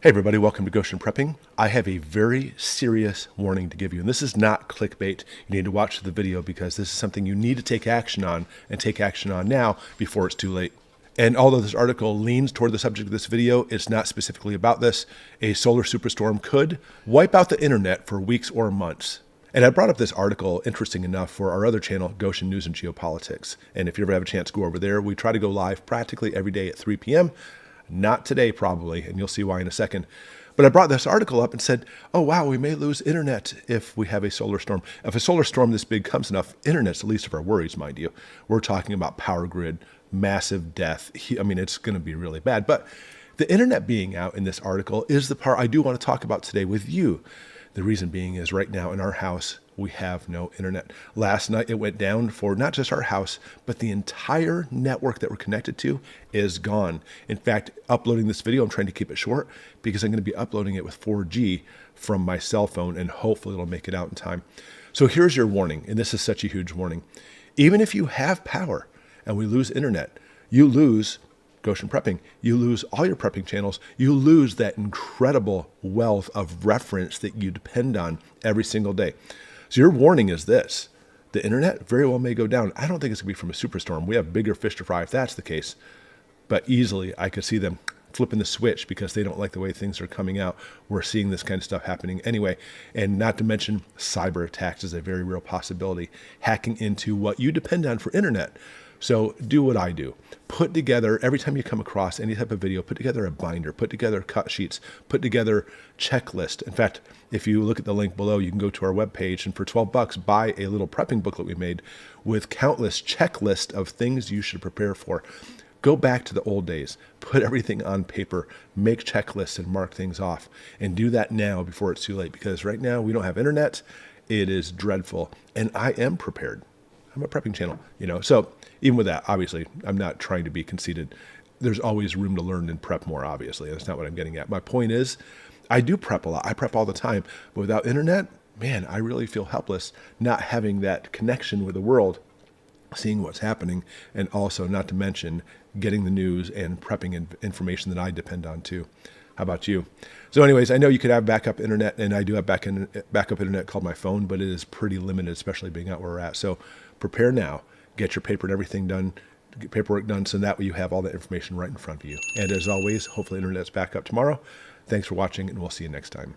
Hey everybody, welcome to Goshen Prepping. I have a very serious warning to give you, and this is not clickbait. You need to watch the video because this is something you need to take action on, and take action on now before it's too late. And although this article leans toward the subject of this video, it's not specifically about this. A solar superstorm could wipe out the internet for weeks or months. And I brought up this article, interesting enough, for our other channel, Goshen News and Geopolitics. And if you ever have a chance to go over there, we try to go live practically every day at 3 p.m. Not today, probably, and you'll see why in a second. But I brought this article up and said, oh, wow, we may lose internet if we have a solar storm. If a solar storm this big comes enough, internet's the least of our worries, mind you. We're talking about power grid, massive death. I mean, it's going to be really bad. But the internet being out in this article is the part I do want to talk about today with you. The reason being is right now in our house, we have no internet. Last night it went down for not just our house, but the entire network that we're connected to is gone. In fact, uploading this video, I'm trying to keep it short because I'm going to be uploading it with 4G from my cell phone, and hopefully it'll make it out in time. So here's your warning, and this is such a huge warning. Even if you have power and we lose internet, you lose Goshen Prepping. You lose all your prepping channels. You lose that incredible wealth of reference that you depend on every single day. So your warning is this: the internet very well may go down. I don't think it's going to be from a superstorm. We have bigger fish to fry if that's the case. But easily I could see them flipping the switch because they don't like the way things are coming out. We're seeing this kind of stuff happening anyway. And not to mention cyber attacks is a very real possibility. Hacking into what you depend on for internet. So do what I do. Put together, every time you come across any type of video, put together a binder, put together cut sheets, put together checklist. In fact, if you look at the link below, you can go to our webpage and for $12, buy a little prepping booklet we made with countless checklist of things you should prepare for. Go back to the old days, put everything on paper, make checklists and mark things off, and do that now before it's too late, because right now we don't have internet. It is dreadful, and I am prepared. I'm a prepping channel, so even with that, obviously, I'm not trying to be conceited. There's always room to learn and prep more, obviously. That's not what I'm getting at. My point is, I do prep a lot. I prep all the time. But without internet, man, I really feel helpless not having that connection with the world, seeing what's happening, and also, not to mention, getting the news and prepping information that I depend on too. How about you? So anyways, I know you could have backup internet, and I do have backup internet called my phone, but it is pretty limited, especially being out where we're at. So prepare now. Get your paper and everything done, get paperwork done, so that way you have all that information right in front of you. And as always, hopefully internet's back up tomorrow. Thanks for watching, and we'll see you next time.